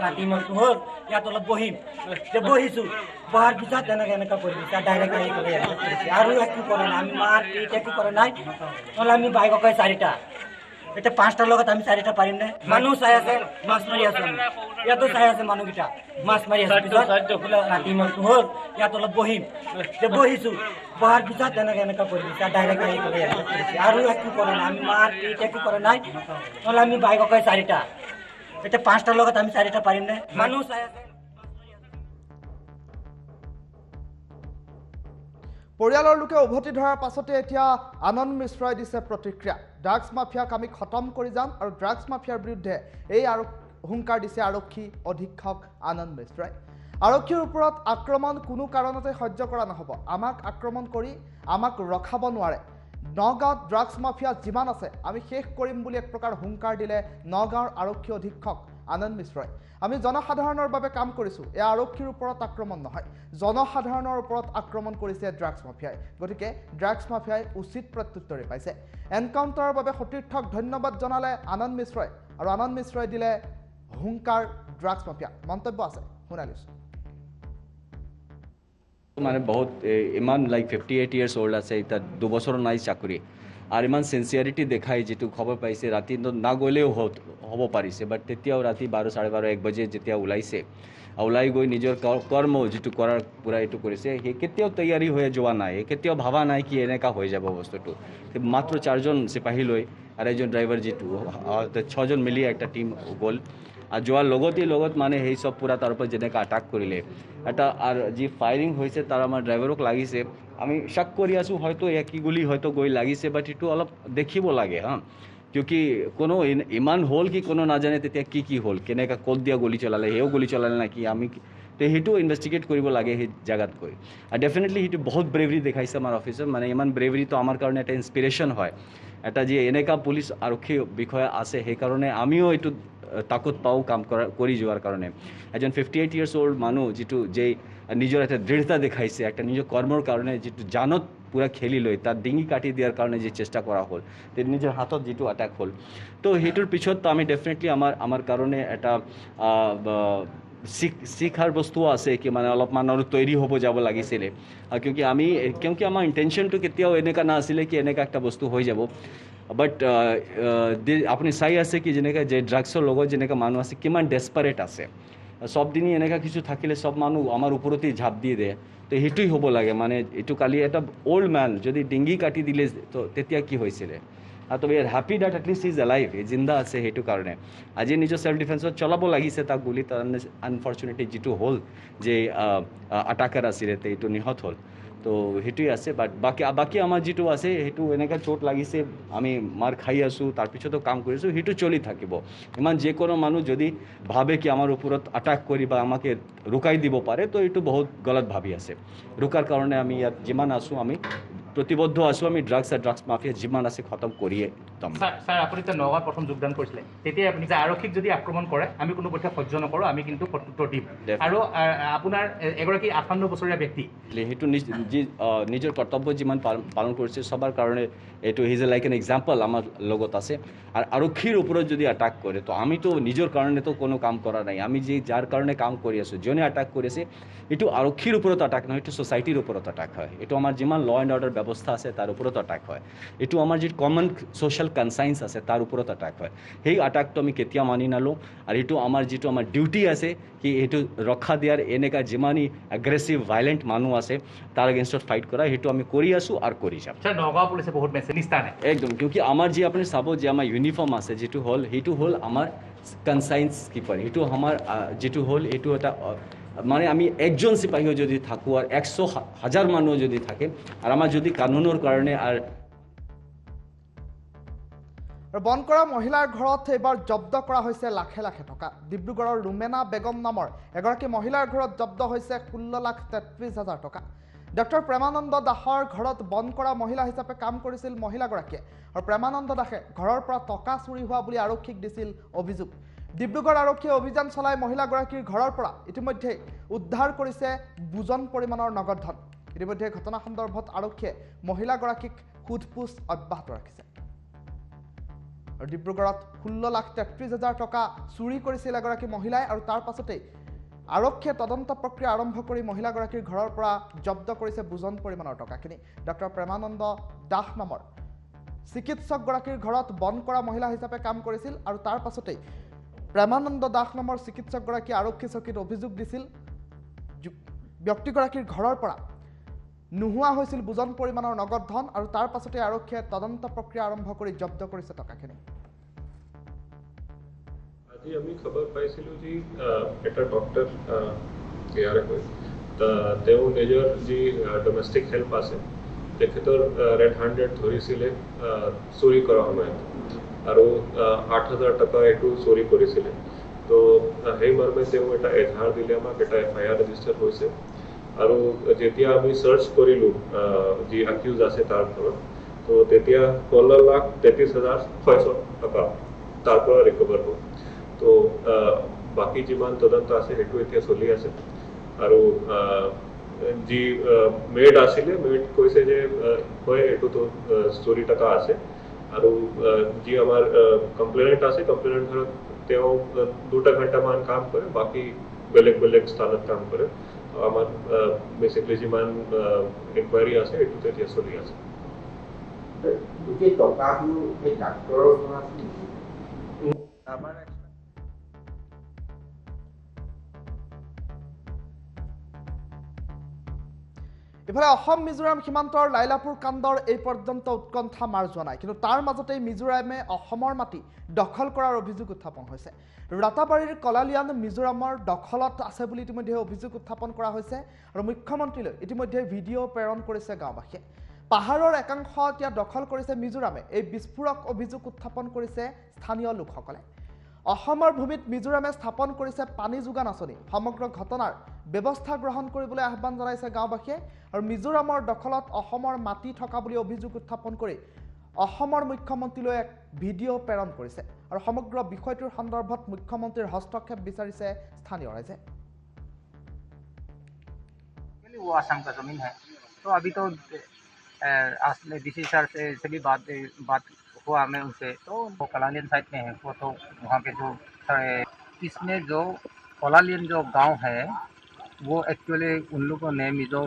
ৰাতি মাছটো হ'ল ইয়াত অলপ বহিম বহিছোঁ বহাৰ পিছত এনেকুৱা কৰি দিছে ডাইৰেক্ট আহি কৰি আৰু একো কৰা নাই আমি মাৰ পিট একো কৰা নাই নহ'লে আমি বাইককে 4টা এতিয়া 5টাৰ লগত আমি 4টা পাৰিম নে মানুহ চাই আছে মাছ মাৰি আছে ইয়াতো চাই আছে মানুহকেইটা মাছ মাৰি আছে ৰাতি মাছটো হ'ল ইয়াত অলপ বহিম বহিছোঁ বহাৰ পিছত এনেকুৱা কৰি দিছে ডাইৰেক্ট আহি কৰি আৰু একো কৰা নাই আমি মাৰ পিট একো কৰা নাই নহ'লে আমি বাইককে 4টা এতিয়া 5টাৰ লগত আমি 4টা পাৰিম নে মানুহ চাই আছে পৰিয়ালৰ লোকে উভতি ধৰাৰ পাছতে এতিয়া আনন্দ মিশ্ৰই দিছে প্ৰতিক্ৰিয়া ড্ৰাগছ মাফিয়াক আমি খতম কৰি যাম আৰু ড্ৰাগছ মাফিয়াৰ বিৰুদ্ধে এই হুংকাৰ দিছে আৰক্ষী অধীক্ষক আনন্দ মিশ্ৰই আৰক্ষীৰ ওপৰত আক্ৰমণ কোনো কাৰণতে সহ্য কৰা নহ'ব আমাক আক্ৰমণ কৰি আমাক ৰখাব নোৱাৰে নগাঁৱত ড্ৰাগছ মাফিয়া যিমান আছে আমি শেষ কৰিম বুলি এক প্ৰকাৰ হুংকাৰ দিলে নগাঁৱৰ আৰক্ষী অধীক্ষক আনন্দ মিশ্ৰই আমি জনসাধাৰণৰ বাবে কাম কৰিছোঁ এয়া আৰক্ষীৰ ওপৰত আক্ৰমণ নহয় জনসাধাৰণৰ ওপৰত আক্ৰমণ কৰিছে ড্ৰাগছ মাফিয়াই গতিকে ড্ৰাগছ মাফিয়াই উচিত প্ৰত্যুত্তৰে পাইছে এনকাউণ্টাৰৰ বাবে সতীৰ্থক ধন্যবাদ জনালে আনন্দ মিশ্ৰই আৰু আনন্দ মিশ্ৰই দিলে হুংকাৰ ড্ৰাগছ মাফিয়া মন্তব্য আছে শুনালিছোঁ মানে বহুত ইমান লাইক 58 ইয়াৰ্ছ অল্ড আছে এতিয়া 2 বছৰ নাই চাকৰি আৰু ইমান চিনচিয়াৰিটি দেখাই যেটো খবৰ পাইছে ৰাতি না গ'লেও হ'ব পাৰিছে বাট তেতিয়াও ৰাতি 12 12:30 1 বজে যেতিয়া ওলাইছে ওলাই গৈ নিজৰ কৰ্ম যেটো কৰাৰ পুৰা এইটো কৰিছে হে কেতিয়াও তৈয়াৰী হৈ যোৱা নাই কেতিয়াও ভাবা নাই কি এনেকা হৈ যাব বস্তুটো মাত্ৰ 4জন সিপাহী লৈ আৰু এজন ড্ৰাইভাৰ যেটো 6জন মিলি একটা টিম গ'ল আৰ যোৱাৰ লগত মানে সেই সব পুৰা তাৰ উপৰ যেনেকা আটাক কৰিলে এটা আৰ যে ফায়াৰিং হয়েছে তাৰ আমাৰ ড্ৰাইভাৰক লাগিছে আমি শাক কৰি আছো হয়তো একই গুলি হয়তো গৈ লাগিছে বাট এটো অলপ দেখিব লাগে হ্যাঁ क्योंकि কোনো ইমান হল কি কোনো নাজানে তেতিয়া কি হল কেনেকা কত দিয়া গুলি চলালে হেও গুলি চলালে নাকি আমি তো হেতু ইনভেস্টিগেট কৰিব লাগে সেই জায়গাত গৈ আর ডেফিনেটলি হেতু বহুত ব্রেভরি দেখাইছে আমার অফিসার মানে ইমান ব্রেভরি তো আমার কারণে একটা ইন্সপিরেশন হয় এটা যে এনেকা পুলিশ আরক্ষী বিষয় আছে সেই কারণে আমিও এইটো তাকত পাও কাম কৰি যোৱাৰ কাৰণে এজন 58 ইয়াৰ্ছ অল্ড মানুহ যেটো যে নিজৰ এটা দৃঢ়তা দেখাইছে একটা নিজৰ কৰ্মৰ কাৰণে যেটো জানত পুৰা খেলি লৈ তাৰ ডিঙি কাটি দিয়াৰ কাৰণে যে চেষ্টা কৰা হ'ল তে নিজৰ হাতত যেটো আটাক হ'ল তো হেতুৰ পিছত আমি ডেফিনেটলি আমাৰ কাৰণে এটা শিক্ষাৰ বস্তু আছে কি মানে অলপমান আৰু তৈৰি হ'ব যাব লাগিছিলে কিয়কি আমাৰ ইন্টেনশনটো কেতিয়াও এনেকা না আছিলে কি এনেকা একটা বস্তু হৈ যাব বাট আপুনি চাই আছে কি যেনেকা যে ড্ৰাগছৰ লগত যেনেকা মানুহ আছে কিমান ডেসপাৰেট আছে সব দিনই এনেকা কিছু থাকিলে সব মানুহ আমাৰ ওপৰতে ঝাপ দিয়ে দিয়ে তো হেতুই হ'ব লাগে মানে এটো কালি এটা ওল্ড ম্যান যদি ডিঙি কাটি দিলে তো তেতিয়া কি হৈছিলে আর তবে happy that at least is alive জিন্দা আছে সেইটো কাৰণে আজি নিজৰ সেলফ ডিফেন্সত চলাব লাগিছে তাক গুলি তাৰ আনফৰ্চুনেটলি যেটো হ'ল যে আটাকাৰ আছিলে এইটো নিহত হ'ল তো হেতুই আছে বাট বাকি আমাৰ যেটো আছে হেতু এনেকা চোট লাগিছে আমি মাৰ খাই আছো তাৰ পিছতো কাম কৰিছো হেতু চলি থাকিব ইমান যে কোনো মানুহ যদি ভাবে কি আমাৰ ওপৰত আটাক কৰি বা আমাকে ৰুকাই দিব পাৰে তো এইটো বহুত গলত ভাবি আছে ৰুকাৰ কাৰণে আমি ইয়াত যিমান আছো আমি प्रतिबद्ध आसो আমি ড্ৰাগস মাফিয়া যিমান আছে খতম কৰিয়ে দম স্যাৰ আপনি তো নগাঁৱত প্ৰথম যোগদান কৰিছিলে তেতিয়া আপুনি যে আৰক্ষীক যদি আক্ৰমণ কৰে আমি কোনো পক্ষে সহ্য নকৰো আমি কিন্তু প্ৰত্যুত্তৰ দিম আৰু আপোনাৰ এগৰাকী 58 বছৰীয়া ব্যক্তি হেতু নিজৰ কৰ্তব্য যিমান পালন কৰিছে সবাৰ কাৰণে এটো হিজ লাইক এন এক্সাম্পল আমাৰ লগত আছে আৰ আৰক্ষীৰ ওপৰত যদি আটাক কৰে তো আমি তো নিজৰ কাৰণে তো কোনো কাম কৰা নাই আমি যে যাৰ কাৰণে কাম কৰি আছো জনে আটাক কৰিছে এটো আৰক্ষীৰ ওপৰত আটাক নহয় এটো সোসাইটিৰ ওপৰত আটাক হয় এটো আমাৰ যিমান ল এণ্ড অৰ্ডাৰ ব্যৱস্থা আছে তাৰ ওপৰত আটাক হয় এটো আমাৰ যে কমন সোশ্যাল কনসাইন্স আছে তাৰ ওপৰত আটাক হয় সেই আটাকটো আমি কেতিয়া মানি নালো আৰু এটো আমাৰ যেটো আমাৰ ডিউটি আছে কি এটো ৰক্ষা দিয়াৰ এনেকা যিমানি এগ্ৰেছিভ ভাইলেন্ট মানুহ আছে তাৰ এগেইনষ্টত ফাইট কৰা হেতু আমি কৰি আছো আৰু কৰি যাম স্যাৰ নগাঁও পুলিশে বহুত মেছেনিস্তা নে একদম কিয়কি আমাৰ যে আপুনি চাব যে আমাৰ ইউনিফৰ্ম আছে যেটো হ'ল হেতু হ'ল আমাৰ কনসাইন্স কিপাৰ হেতু আমাৰ যেটো হ'ল এটো এটা মানে আমি একজন সিপাহীও যদি থাকো আর 100,000 মানুহ যদি থাকে আর আমার যদি কানুনৰ কাৰণে আৰ বন কৰা মহিলাৰ ঘৰত এবাৰ জব্দ কৰা হৈছে লাখে লাখে টকা ডিব্ৰুগড়ৰ ৰুমেনা বেগম নামৰ এগৰাকী মহিলাৰ ঘৰত জব্দ হৈছে 16,33,000 টকা ডক্টৰ প্ৰেমানন্দ দাসৰ ঘৰত বন কৰা মহিলা হিচাপে কাম কৰিছিল মহিলাগৰাকীয়ে আৰু প্ৰেমানন্দ দাসে ঘৰৰ পৰা টকা চুৰি হোৱা বুলি আৰক্ষীক দিছিল অভিযোগ ডিব্ৰুগড় আৰক্ষীয়ে অভিযান চলাই মহিলাগৰাকীৰ ঘৰৰ পৰা ইতিমধ্যে উদ্ধাৰ কৰিছে বুজন পৰিমাণৰ নগদ ধন। ইতিমধ্যে ঘটনা সন্দৰ্ভত আৰক্ষীয়ে মহিলাগৰাকীক সোধপোছ অব্যাহত ৰাখিছে। আৰু ডিব্ৰুগড়ত 16,33,000 টকা চুৰি কৰিছিল এগৰাকী মহিলাই আৰু তাৰ পাছতেই আৰক্ষীয়ে তদন্ত প্ৰক্ৰিয়া আৰম্ভ কৰি মহিলাগৰাকীৰ ঘৰৰ পৰা জব্দ কৰিছে বুজন পৰিমাণৰ টকাখিনি। ডক্টৰ প্ৰেমানন্দ দাস নামৰ চিকিৎসকগৰাকীৰ ঘৰত বন কৰা মহিলা হিচাপে কাম কৰিছিল আৰু তাৰ পাছতেই প্ৰেমানন্দ দাস নামৰ চিকিৎসকগৰাকী আৰক্ষী চকীত অভিযোগ দিছিল ব্যক্তিগৰাকীৰ ঘৰৰ পৰা নোহোৱা হৈছিল বুজন পৰিমাণৰ নগদ ধন আৰু তাৰ পাছতে আৰক্ষীয়ে তদন্ত প্ৰক্ৰিয়া আৰম্ভ কৰি জব্দ কৰিছে টকাখিনি। আজি আমি খবৰ পাইছিলোঁ যে এটা ডক্টৰ ইয়াৰে হৈ তেওঁ নিজৰ যি ডমেষ্টিক হেল্প আছে তেখেতৰ ৰেড হাণ্ডেড ধৰিছিলে চুৰি কৰাৰ সময়ত আৰু 8,000 টকা এইটো চুৰি কৰিছিলে। তো সেই মৰ্মে তেওঁ এটা এজাহাৰ দিলে, আমাক এটা FIR ৰেজিষ্টাৰ হৈছে আৰু যেতিয়া আমি সাৰ্চ কৰিলোঁ যি একিউজ আছে তাৰ ঘৰত, তো তেতিয়া 16,33,600 টকা তাৰ পৰা ৰিকভাৰ হ'ল। তো বাকী যিমান তদন্ত আছে সেইটো এতিয়া চলি আছে আৰু যি মেড আছিলে মেড কৈছে যে হয় এইটোতো চুৰি টকা আছে আৰু যি আমাৰ কমপ্লেইনেণ্ট আছে কমপ্লেইনেণ্ট ঘৰত তেওঁ 2 ঘণ্টামান কাম কৰে, বাকী বেলেগ বেলেগ স্থানত কাম কৰে। আমাৰ বেসিকলি যিমান ইনকুৱাৰী আছে এইটো এতিয়া চলি আছে। ইফালে অসম মিজোৰাম সীমান্তৰ লাইলাপুৰ কাণ্ডৰ এই পৰ্যন্ত উৎকণ্ঠা মাৰ যোৱা নাই, কিন্তু তাৰ মাজতেই মিজোৰামে অসমৰ মাটি দখল কৰাৰ অভিযোগ উত্থাপন হৈছে। ৰাতাবাৰীৰ কলালিয়ান মিজোৰামৰ দখলত আছে বুলি ইতিমধ্যে অভিযোগ উত্থাপন কৰা হৈছে আৰু মুখ্যমন্ত্ৰীলৈ ইতিমধ্যে ভিডিঅ' প্ৰেৰণ কৰিছে গাঁওবাসীয়ে। পাহাৰৰ একাংশ এতিয়া দখল কৰিছে মিজোৰামে, এই বিস্ফোৰক অভিযোগ উত্থাপন কৰিছে স্থানীয় লোকসকলে। অসমৰ ভূমিত মিজোৰামে স্থাপন কৰিছে পানী যোগান আঁচনি। সমগ্ৰ ঘটনাৰ ব্যৱস্থা গ্ৰহণ কৰিবলৈ আহ্বান জনাইছে গাঁওবাসীয়ে আৰু মিজোৰামৰ দখলত অসমৰ মাটি থকা বুলি অভিযোগ উত্থাপন কৰি অসমৰ মুখ্যমন্ত্ৰীলৈ এক ভিডিঅ' প্ৰেৰণ কৰিছে আৰু সমগ্ৰ বিষয়টোৰ সন্দৰ্ভত মুখ্যমন্ত্ৰীৰ হস্তক্ষেপ বিচাৰিছে স্থানীয় ৰাইজে। वो आसाम का ज़मीन है, तो अभी तो डीसी सर से भी बात हुआ मैं उनसे, तो वो कलालियन साइड में है, वो तो वहाँ पे जो इसमें जो कलालियन जो गांव है वो एक्चुअली उन लोगों ने मिजो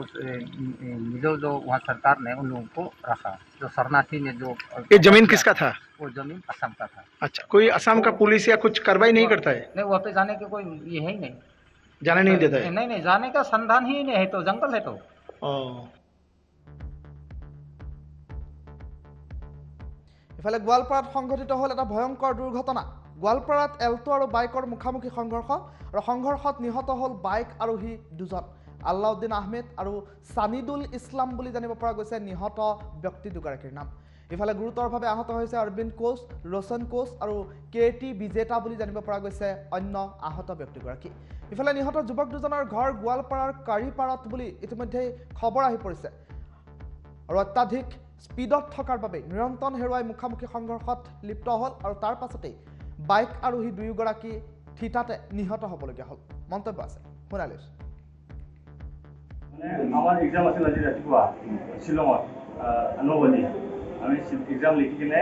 जो वहाँ सरकार ने उन लोगों को रखा। जो शरणार्थी ने जो ये जमीन किसका था? वो जमीन असम का था। अच्छा, कोई असम का पुलिस या कुछ कार्रवाई नहीं करता है? नहीं, वहाँ पे जाने के कोई ये है ही नहीं, जाने नहीं देता है? नहीं, जाने का संधान ही नहीं है, तो जंगल है तो। ইফালে গোৱালপাৰাত সংঘটিত হ'ল এটা ভয়ংকৰ দুৰ্ঘটনা। গোৱালপাৰাত এল্টো আৰু বাইকৰ মুখামুখি সংঘৰ্ষ আৰু সংঘৰ্ষত নিহত হ'ল বাইক আৰোহী দুজন। আল্লাউদ্দিন আহমেদ আৰু সানিদুল ইছলাম বুলি জানিব পৰা গৈছে নিহত ব্যক্তি দুগৰাকীৰ নাম। ইফালে গুৰুতৰভাৱে আহত হৈছে অৰবিন্দ কোচ, ৰোশন কোচ আৰু KT বিজেতা বুলি জানিব পৰা গৈছে অন্য আহত ব্যক্তিগৰাকী। ইফালে নিহত যুৱক দুজনৰ ঘৰ গোৱালপাৰাৰ কাৰিপাৰত বুলি ইতিমধ্যে খবৰ আহি পৰিছে আৰু অত্যাধিক স্পীডত থকাৰ বাবে নিৰন্তন হেৰুৱাই মুখামুখি সংঘৰ্ষত লিপ্ত হ'ল আৰু তাৰ পাছতেই বাইক আৰোহী দুয়োগৰাকী থিতাতে নিহত হ'বলগীয়া হ'ল। মন্তব্য আছে শুনালিছ। আমাৰ এক্সাম আছিল আজি ৰাতিপুৱা শ্বিলঙত 9 বজে। আমি এক্সাম লিখি কিনে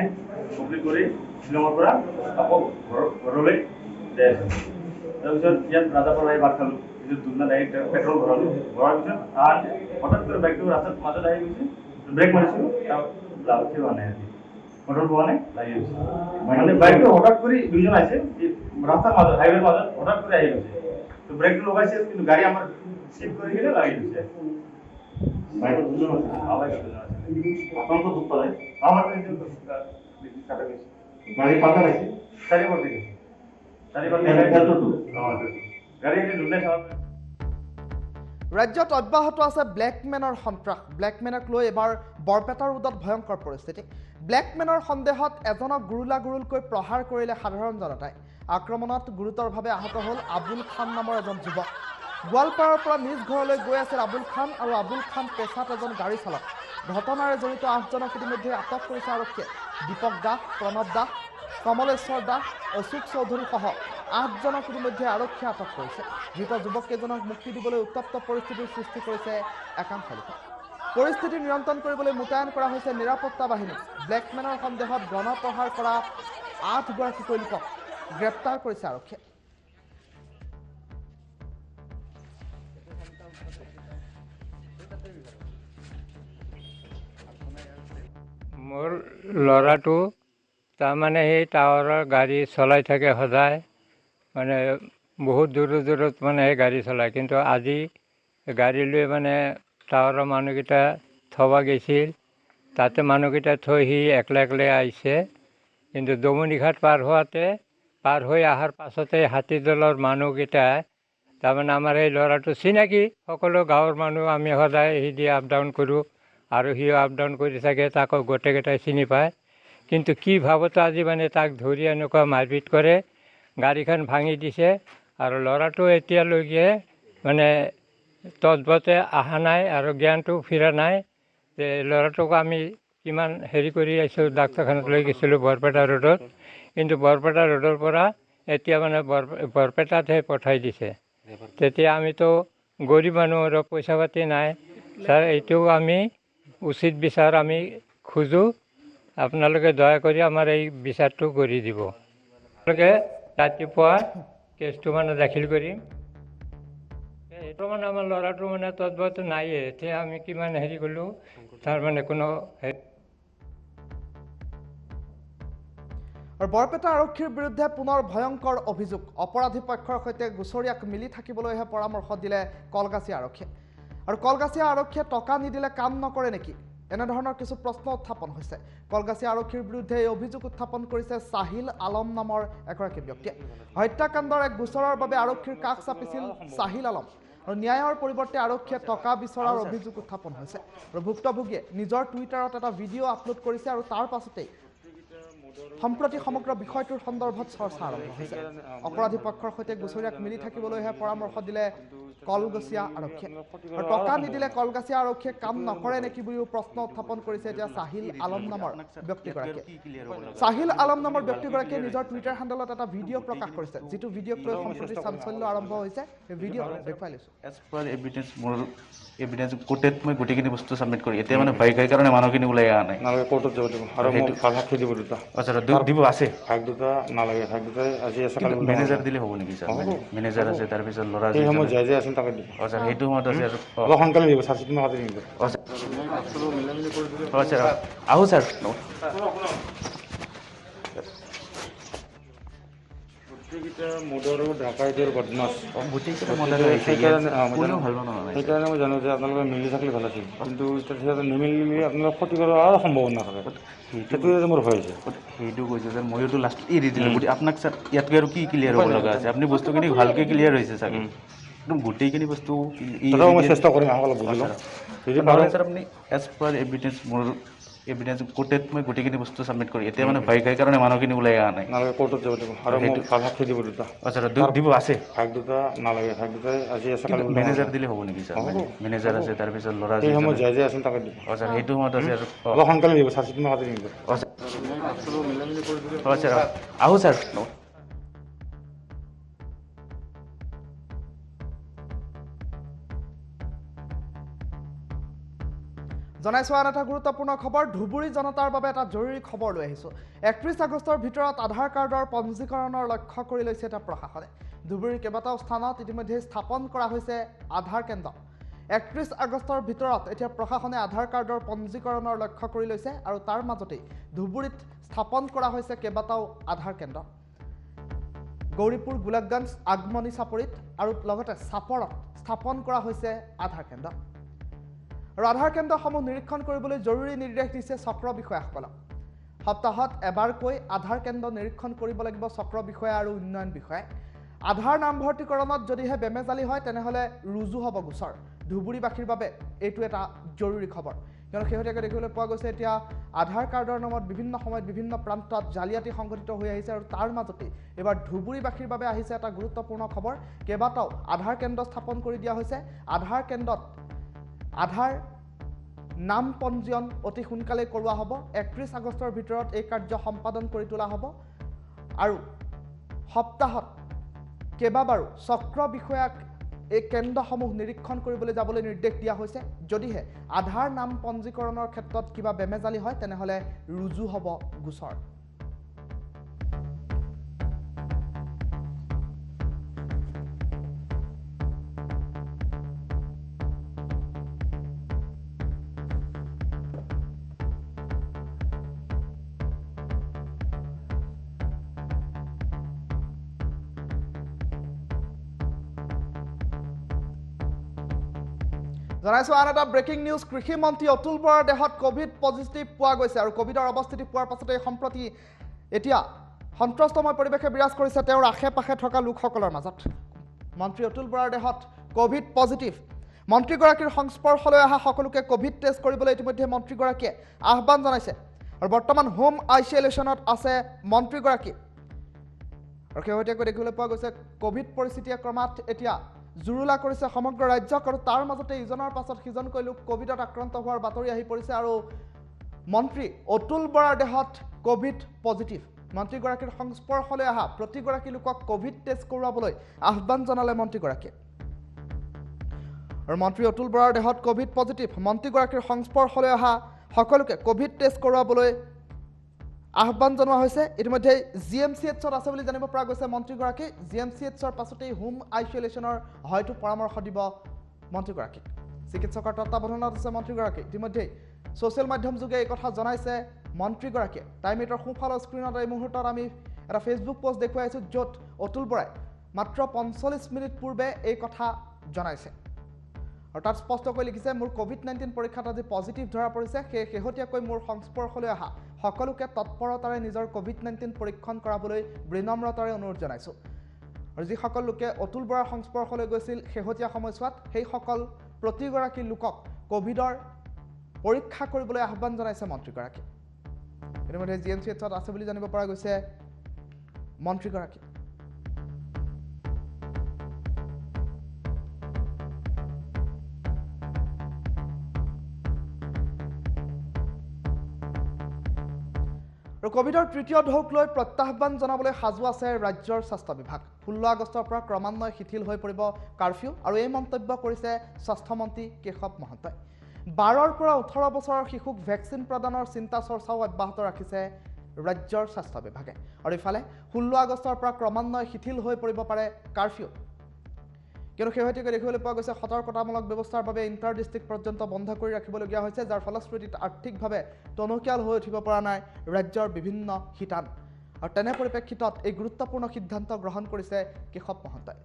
কমপ্লিট কৰি শ্বিলঙৰ পৰা আকৌ ঘৰলৈ যাই আছোঁ। তাৰপিছত ইয়াত ৰাজাপাৰা ভাত খালোঁ, পিছত দুধনা ডাইৰেক্ট পেট্ৰল ভৰালোঁ, ভৰাৰ পিছত হঠাৎ কৰি বাইকটো ৰাস্তাত মাজত আহি গৈছে, ব্ৰেক মাৰিছিলোঁ, লাগি হোৱা নাই, কণ্ট্ৰল পোৱা নাই, লাগি গৈছে। মানে বাইকটো হঠাৎ কৰি দুইজন আহিছে ৰাস্তাৰ মাজত, হাইৱেৰ মাজত হঠাৎ কৰি আহি গৈছে, তো ব্ৰেকটো লগাইছে কিন্তু গাড়ী আমাৰ স্লিপ কৰি কিনে লাগি গৈছে। বাইকত দুজন আছে, বাইকত দুজন আছে। আপোনালোকৰ দুখ পালে? আমাৰ কাটা গৈছে, গাড়ী পাতা লাগিছে, চাৰিবাৰ দিছে, চাৰিবাৰ গাড়ী দুটাই চাব। ৰাজ্যত অব্যাহত আছে ব্লেকমেনৰ সন্ত্ৰাস। ব্লেকমেনক লৈ এবাৰ বৰপেটা ৰোডত ভয়ংকৰ পৰিস্থিতি। ব্লেকমেনৰ সন্দেহত এজনক গুৰুলাগুৰুলকৈ প্ৰহাৰ কৰিলে সাধাৰণ জনতাই। আক্ৰমণত গুৰুতৰভাৱে আহত হ'ল আবুল খান নামৰ এজন যুৱক। গোৱালপাৰাৰ পৰা নিজ ঘৰলৈ গৈ আছিল আবুল খান আৰু আবুল খান পেছাত এজন গাড়ী চালক। ঘটনাৰে জড়িত 8জনক ইতিমধ্যে আটক কৰিছে আৰক্ষীয়ে। দীপক দাস, প্ৰণৱ দাস, কমলেশ্বৰ দাস, অশোক চৌধুৰীসহ 8জনক ইতিমধ্যে আৰক্ষীয়ে আটক কৰিছে। ধৃত যুৱককেইজনক মুক্তি দিবলৈ উত্তপ্ত পৰিস্থিতিৰ সৃষ্টি কৰিছে একাংশ লোকে। পৰিস্থিতি নিয়ন্ত্ৰণ কৰিবলৈ মোতায়েন কৰা হৈছে নিৰাপত্তা বাহিনী। ব্লেকমেনৰ সন্দেহত গণপ্ৰহাৰ কৰা 8গৰাকীকৈ লোকক গ্ৰেপ্তাৰ কৰিছে আৰক্ষীয়ে। মোৰ ল'ৰাটো তাৰমানে সেই টাৱাৰৰ গাড়ী চলাই থাকে সদায়, মানে বহুত দূৰত মানে সেই গাড়ী চলায়। কিন্তু আজি গাড়ী লৈ মানে টাৱাৰৰ মানুহকেইটা থ'ব গৈছিল, তাতে মানুহকেইটা থৈ সি একলা আহিছে। কিন্তু দমনিঘাট পাৰ হৈ অহাৰ পাছতে হাতীদলৰ মানুহকেইটাই তাৰমানে আমাৰ এই ল'ৰাটো চিনাকি, সকলো গাঁৱৰ মানুহ আমি সদায় সি দি আপ ডাউন কৰোঁ আৰু সিও আপ ডাউন কৰি থাকে, তাকো গোটেইকেইটাই চিনি পায়। কিন্তু কি ভাবতো আজি মানে তাক ধৰি এনেকুৱা মাৰপিট কৰে, গাড়ীখন ভাঙি দিছে। আৰু ল'ৰাটো এতিয়ালৈকে মানে তৎবতে অহা নাই আৰু জ্ঞানটো ফিৰা নাই। ল'ৰাটোক আমি কিমান হেৰি কৰি আহিছোঁ, ডাক্তৰখানাত লৈ গৈছিলোঁ বৰপেটা ৰোডত, কিন্তু বৰপেটা ৰোডৰ পৰা এতিয়া মানে বৰপেটাতহে পঠাই দিছে। তেতিয়া আমিতো গৰীব মানুহ আৰু পইচা পাতি নাই। ছাৰ, এইটো আমি উচিত বিচাৰ আমি খোজোঁ, আপোনালোকে দয়া কৰি আমাৰ এই বিচাৰটো কৰি দিব। আপোনালোকে ৰাতিপুৱা কেছটো মানে দাখিল কৰিম। এইটো মানে আমাৰ ল'ৰাটো মানে তৎবত নাইয়ে, এতিয়া আমি কিমান হেৰি কৰিলোঁ, তাৰমানে কোনো আৰু বৰপেটা আৰক্ষীৰ বিৰুদ্ধে পুনৰ ভয়ংকৰ অভিযোগ। অপৰাধী পক্ষৰ সৈতে গুচৰীয়াক মিলি থাকিবলৈহে পৰামৰ্শ দিলে কলগাছি আৰক্ষীয়ে। আৰু কলগাছি আৰক্ষীয়ে টকা নিদিলে কাম নকৰে নেকি? এনেধৰণৰ কিছু প্ৰশ্ন উত্থাপন হৈছে। কলগাছি আৰক্ষীৰ বিৰুদ্ধে এই অভিযোগ উত্থাপন কৰিছে চাহিল আলম নামৰ এগৰাকী ব্যক্তিয়ে। হত্যাকাণ্ডৰ এক গোচৰৰ বাবে আৰক্ষীৰ কাষ চাপিছিল চাহিল আলম। আৰু ন্যায়ৰ পৰিৱৰ্তে আৰক্ষীয়ে টকা বিচৰাৰ অভিযোগ উত্থাপন হৈছে। আৰু ভুক্তভোগীয়ে নিজৰ টুইটাৰত এটা ভিডিঅ' আপলোড কৰিছে আৰু তাৰ পাছতেই সম্প্ৰতি সমগ্ৰ বিষয়টোৰ সন্দৰ্ভত চৰ্চা আৰম্ভ হৈছে। অপৰাধী পক্ষৰ সৈতে গুচৰীয়াক মিলি থাকিবলৈহে পৰামৰ্শ দিলে কলগছিয়া আৰক্ষীয়ে। আৰু টকা নিদিলে কলগাছিয়া আৰক্ষীয়ে কাম নকৰে নেকি বুলিও প্ৰশ্ন উত্থাপন কৰিছে এতিয়া চাহিল আলম নামৰ ব্যক্তিগৰাকীয়ে। চাহিল আলম নামৰ ব্যক্তিগৰাকীয়ে নিজৰ টুইটাৰ হেণ্ডেলত এটা ভিডিঅ' প্ৰকাশ কৰিছে, যিটো ভিডিঅ'ক লৈ সম্প্ৰতি চাঞ্চল্য আৰম্ভ হৈছে। সেই ভিডিঅ' দেখুৱাই লৈছোঁ। এভিডেন্স কোৰ্টত মই গোটেইখিনি বস্তু ছাবমিট কৰি এতিয়া মানে ভয় খাই কাৰণে মানুহখিনি ওলাই অহা নাই। নালাগে, কোৰ্টত যাব দিব আৰু মোক ভাল সাক্ষী দিব দুটা। আচ্ছা, দিব আছে ভাগ দুটা নালাগে, ভাগ দুটাই আজি আছে। মেনেজাৰ দিলে হ'ব নেকি ছাৰ? মেনেজাৰ আছে, তাৰপিছত ল'ৰা সেই সময়ত যাই আছিল তাকে দিব। আচ্ছা, সেইটো সময়ত আছে আৰু অলপ সোনকালে দিব, চাৰ্জটো মই কাটি দিম। আচ্ছা, আহোঁ ছাৰ। মদৰ ঢাকাইটোৰ বদমাছ সেইকাৰণে মই জানো যে আপোনালোকে মিলি থাকিলে ভাল আছিল, কিন্তু নিমিলিলে আপোনালোকে ক্ষতি কৰাৰ আৰু সম্ভাৱনা থাকে। সেইটোৱে মোৰ ভয় হৈছে। সেইটো কৈছে ছাৰ, ময়োতো লাষ্ট এৰি দিলোঁ। আপোনাক ছাৰ ইয়াতকৈ আৰু কি ক্লিয়াৰ হ'ব লগা আছে? আপুনি বস্তুখিনি ভালকৈ ক্লিয়াৰ হৈছে চাগে, একদম গোটেইখিনি বস্তু মই চেষ্টা কৰিম। যদি পাৰে ছাৰ আপুনি এজ পাৰ এভিডেন্স মোৰ এভিডেন্স কোৰ্টত মই গোটেইখিনি বস্তু ছাবমিট কৰি এতিয়া মানে ভয় খাই কাৰণে মানুহখিনি ওলাই অহা নাই। নালাগে, কোৰ্টত যাব দিব আৰু মোক ভাল সাক্ষী দিব দুটা। আচ্ছা, দিব আছে। ভাগ দুটা নালাগে, ভাগ দুটাই আজি আছে। মেনেজাৰ দিলে হ'ব নেকি ছাৰ? মেনেজাৰ আছে, তাৰপিছত ল'ৰা সেই সময়ত যাই আছিল তাকে দিব। আচ্ছা, সেইটো সময়ত আছে আৰু অলপ সোনকালে দিব, চাৰ্জটো মই কাটি দিম। আচ্ছা, আহোঁ ছাৰ। জনাইছোঁ আন এটা গুৰুত্বপূৰ্ণ খবৰ। ধুবুৰী জনতাৰ বাবে এটা জৰুৰী খবৰ লৈ আহিছোঁ। 31 আগষ্টৰ ভিতৰত আধাৰ কাৰ্ডৰ পঞ্জীকৰণৰ লক্ষ্য কৰি লৈছে এটা প্ৰশাসনে। ধুবুৰীৰ কেইবাটাও স্থানত ইতিমধ্যে স্থাপন কৰা হৈছে আধাৰ কেন্দ্ৰ। 31 আগষ্টৰ ভিতৰত এতিয়া প্ৰশাসনে আধাৰ কাৰ্ডৰ পঞ্জীকৰণৰ লক্ষ্য কৰি লৈছে আৰু তাৰ মাজতেই ধুবুৰীত স্থাপন কৰা হৈছে কেইবাটাও আধাৰ কেন্দ্ৰ। গৌৰীপুৰ, গোলাপগঞ্জ, আগমনী চাপৰিত আৰু লগতে চাপৰত স্থাপন কৰা হৈছে আধাৰ কেন্দ্ৰ। আৰু আধাৰ কেন্দ্ৰসমূহ নিৰীক্ষণ কৰিবলৈ জৰুৰী নিৰ্দেশ দিছে চক্ৰ বিষয়াসকলক। সপ্তাহত এবাৰকৈ আধাৰ কেন্দ্ৰ নিৰীক্ষণ কৰিব লাগিব চক্ৰ বিষয়া আৰু উন্নয়ন বিষয়াই। আধাৰ নামভৰ্তিকৰণত যদিহে বেমেজালি হয় তেনেহ'লে ৰুজু হ'ব গোচৰ। ধুবুৰীবাসীৰ বাবে এইটো এটা জৰুৰী খবৰ, কিয়নো শেহতীয়াকৈ দেখিবলৈ পোৱা গৈছে এতিয়া আধাৰ কাৰ্ডৰ নামত বিভিন্ন সময়ত বিভিন্ন প্ৰান্তত জালিয়াতি সংঘটিত হৈ আহিছে। আৰু তাৰ মাজতেই এইবাৰ ধুবুৰীবাসীৰ বাবে আহিছে এটা গুৰুত্বপূৰ্ণ খবৰ। কেইবাটাও আধাৰ কেন্দ্ৰ স্থাপন কৰি দিয়া হৈছে। আধাৰ কেন্দ্ৰত আধাৰ নাম পঞ্জীয়ন অতি সোনকালে কৰোৱা হ'ব। 31 আগষ্টৰ ভিতৰত এই কাৰ্য সম্পাদন কৰি তোলা হ'ব আৰু সপ্তাহত কেইবাবাৰো চক্ৰ বিষয়াক এই কেন্দ্ৰসমূহ নিৰীক্ষণ কৰিবলৈ যাবলৈ নিৰ্দেশ দিয়া হৈছে যদিহে আধাৰ নাম পঞ্জীকৰণৰ ক্ষেত্ৰত কিবা বেমেজালি হয় তেনেহলে ৰুজু হ'ব গোচৰ জনাইছো আন এটা ব্ৰেকিং নিউজ কৃষি মন্ত্ৰী অতুল বৰাৰ দেহত কোভিড পজিটিভ পোৱা গৈছে আৰু কোভিডৰ অৱস্থিতি পোৱাৰ পাছতে সম্প্ৰতি এতিয়া সন্ত্ৰস্তময় পৰিৱেশে বিৰাজ কৰিছে তেওঁৰ আশে-পাশে থকা লোকসকলৰ মাজত মন্ত্ৰী অতুল বৰাৰ দেহত কোভিড পজিটিভ মন্ত্ৰীগৰাকীৰ সংস্পৰ্শলৈ অহা সকলোকে কোভিড টেষ্ট কৰিবলৈ ইতিমধ্যে মন্ত্ৰীগৰাকীয়ে আহ্বান জনাইছে আৰু বৰ্তমান হোম আইচলেশ্যনত আছে মন্ত্ৰীগৰাকী আৰু শেহতীয়াকৈ দেখিবলৈ পোৱা গৈছে কোভিড পৰিস্থিতিয়ে ক্ৰমাৎ এতিয়া জুৰুলা কৰিছে সমগ্ৰ ৰাজ্যক আৰু তাৰ মাজতে ইজনৰ পাছত সিজনকৈ লোক কোভিডত আক্ৰান্ত হোৱাৰ বাতৰি আহি পৰিছে আৰু মন্ত্ৰী অতুল বৰাৰ দেহত কোভিড পজিটিভ মন্ত্ৰীগৰাকীৰ সংস্পৰ্শলৈ অহা প্ৰতিগৰাকী লোকক কোভিড টেষ্ট কৰোৱাবলৈ আহ্বান জনালে মন্ত্ৰীগৰাকীয়ে আৰু মন্ত্ৰী অতুল বৰাৰ দেহত কোভিড পজিটিভ মন্ত্ৰীগৰাকীৰ সংস্পৰ্শলৈ অহা সকলোকে কোভিড টেষ্ট কৰোৱাবলৈ আহ্বান জনোৱা হৈছে ইতিমধ্যে জিএমচিএইচত আছে বুলি জানিব পৰা গৈছে মন্ত্ৰীগৰাকী জিএমচিএইচৰ পাছতেই হোম আইচলেশ্যনৰ হয়তো পৰামৰ্শ দিব মন্ত্ৰীগৰাকীক চিকিৎসকৰ তত্বাৱধানত আছে মন্ত্ৰীগৰাকী ইতিমধ্যে ছ'চিয়েল মাধ্যম যোগে এই কথা জনাইছে মন্ত্ৰীগৰাকীয়ে টাইম এইটৰ সোঁফালৰ স্ক্ৰীণত এই মুহূৰ্তত আমি এটা ফেচবুক পোষ্ট দেখুৱাই আছোঁ য'ত অতুল বৰাই মাত্ৰ 45 মিনিট পূৰ্বে এই কথা জনাইছে আৰু তাত স্পষ্টকৈ লিখিছে মোৰ কোভিড-19 পৰীক্ষাত আজি পজিটিভ ধৰা পৰিছে সেই শেহতীয়াকৈ মোৰ সংস্পৰ্শলৈ অহা সকলোকে তৎপৰতাৰে নিজৰ কোভিড-19 পৰীক্ষণ কৰাবলৈ বিনম্ৰতাৰে অনুৰোধ জনাইছোঁ আৰু যিসকল লোকে অতুল বৰাৰ সংস্পৰ্শলৈ গৈছিল শেহতীয়া সময়ছোৱাত সেইসকল প্ৰতিগৰাকী লোকক কোভিডৰ পৰীক্ষা কৰিবলৈ আহ্বান জনাইছে মন্ত্ৰীগৰাকী ইতিমধ্যে জিএমচিএইচত আছে বুলি জানিব পৰা গৈছে মন্ত্ৰীগৰাকী আৰু কোভিডৰ তৃতীয় ঢৌক লৈ প্ৰত্যাহ্বান জনাবলৈ সাজু আছে ৰাজ্যৰ স্বাস্থ্য বিভাগ 16 আগষ্টৰ পৰা ক্ৰমান্বয়ে শিথিল হৈ পৰিব কাৰফিউ আৰু এই মন্তব্য কৰিছে স্বাস্থ্যমন্ত্ৰী কেশৱ মহন্তই 12ৰ পৰা 18 বছৰৰ শিশুক ভেকচিন প্ৰদানৰ চিন্তা চৰ্চাও অব্যাহত ৰাখিছে ৰাজ্যৰ স্বাস্থ্য বিভাগে আৰু ইফালে 16 আগষ্টৰ পৰা ক্ৰমান্বয়ে শিথিল হৈ পৰিব পাৰে কাৰফিউ কিন্তু শেহতীয়াকৈ দেখিবলৈ পোৱা গৈছে সতৰ্কতামূলক ব্যৱস্থাৰ বাবে ইণ্টাৰ ডিষ্ট্ৰিক্ট পৰ্যন্ত বন্ধ কৰি ৰাখিবলগীয়া হৈছে যাৰ ফলশ্ৰুতিত আৰ্থিকভাৱে টনকিয়াল হৈ উঠিব পৰা নাই ৰাজ্যৰ বিভিন্ন শিতান আৰু তেনে পৰিপ্ৰেক্ষিতত এই গুৰুত্বপূৰ্ণ সিদ্ধান্ত গ্ৰহণ কৰিছে কেশৱ মহন্তই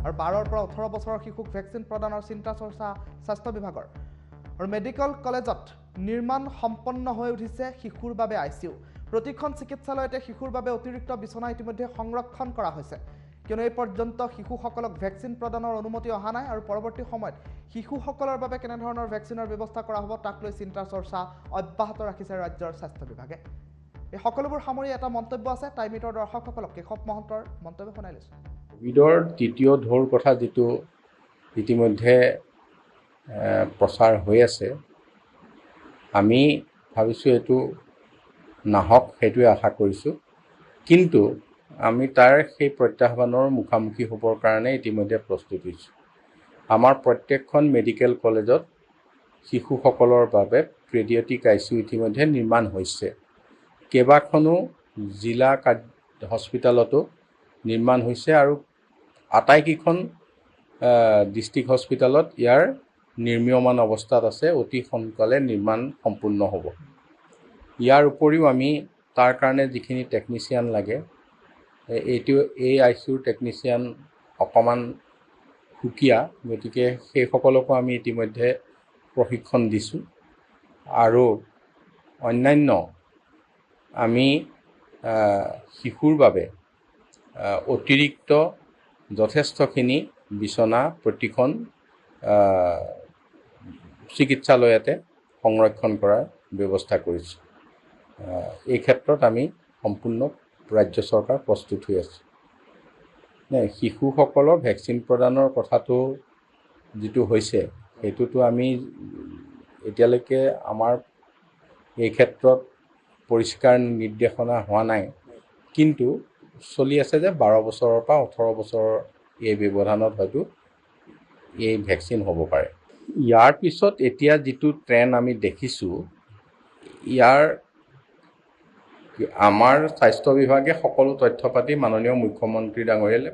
আৰু 12ৰ পৰা 18 বছৰৰ শিশুক ভেকচিন প্ৰদানৰ চিন্তা চৰ্চা স্বাস্থ্য বিভাগৰ আৰু মেডিকেল কলেজত নিৰ্মাণ সম্পন্ন হৈ উঠিছে শিশুৰ বাবে আইচিইউ প্ৰতিখন চিকিৎসালয়তে শিশুৰ বাবে অতিৰিক্ত বিছনা ইতিমধ্যে সংৰক্ষণ কৰা হৈছে কিয়নো এই পৰ্যন্ত শিশুসকলক ভেকচিন প্ৰদানৰ অনুমতি অহা নাই আৰু পৰৱৰ্তী সময়ত শিশুসকলৰ বাবে কেনেধৰণৰ ভেকচিনৰ ব্যৱস্থা কৰা হ'ব তাক লৈ চিন্তা চৰ্চা অব্যাহত ৰাখিছে ৰাজ্যৰ স্বাস্থ্য বিভাগে এই সকলোবোৰ সামৰি এটা মন্তব্য আছে টাইম এইটৰ দৰ্শকসকলক কেশৱ মহন্তৰ মন্তব্য শুনাই লৈছোঁ কোভিডৰ তৃতীয় ঢৌৰ কথা যিটো ইতিমধ্যে প্ৰচাৰ হৈ আছে আমি ভাবিছোঁ এইটো নাহক সেইটোৱে আশা কৰিছোঁ কিন্তু আমি তাৰ সেই প্ৰত্যাহ্বানৰ মুখামুখি হ'বৰ কাৰণে ইতিমধ্যে প্ৰস্তুত হৈছোঁ আমাৰ প্ৰত্যেকখন মেডিকেল কলেজত শিশুসকলৰ বাবে পেডিয়াট্ৰিক আইচিইউ ইতিমধ্যে নিৰ্মাণ হৈছে কেইবাখনো জিলা হস্পিটেলতো নিৰ্মাণ হৈছে আৰু আটাইকেইখন ডিষ্ট্ৰিক্ট হস্পিটেলত ইয়াৰ নিৰ্মীয়মান অৱস্থাত আছে অতি সোনকালে নিৰ্মাণ সম্পূৰ্ণ হ'ব ইয়াৰ উপৰিও আমি তাৰ কাৰণে যিখিনি টেকনিচিয়ান লাগে এই আইচিইউৰ টেকনিচিয়ান অকণমান সুকীয়া গতিকে সেইসকলকো আমি ইতিমধ্যে প্ৰশিক্ষণ দিছোঁ আৰু অন্যান্য আমি শিশুৰ বাবে অতিৰিক্ত যথেষ্টখিনি বিচনা প্ৰতিখন চিকিৎসালয়তে সংৰক্ষণ কৰাৰ ব্যৱস্থা কৰিছোঁ এই ক্ষেত্ৰত আমি সম্পূৰ্ণ ৰাজ্য চৰকাৰ প্ৰস্তুত হৈ আছে শিশুসকলৰ ভেকচিন প্ৰদানৰ কথাটো যিটো হৈছে সেইটোতো আমি এতিয়ালৈকে আমাৰ এই ক্ষেত্ৰত পৰিষ্কাৰ নিৰ্দেশনা হোৱা নাই কিন্তু চলি আছে যে 12 বছৰৰ পৰা 18 বছৰৰ এই ব্যৱধানত হয়তো এই ভেকচিন হ'ব পাৰে ইয়াৰ পিছত এতিয়া যিটো ট্ৰেণ্ড আমি দেখিছোঁ ইয়াৰ আমাৰ স্বাস্থ্য বিভাগে সকলো তথ্য পাতি মাননীয় মুখ্যমন্ত্ৰী ডাঙৰীয়ালে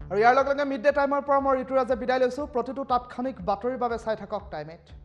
আৰু ইয়াৰ লগে লগে মিড ডে টাইমৰ পৰা মই ঋতুৰাজে বিদায় লৈছোঁ প্ৰতিটো তাৎক্ষণিক বাতৰিৰ বাবে চাই থাকক টাইম 8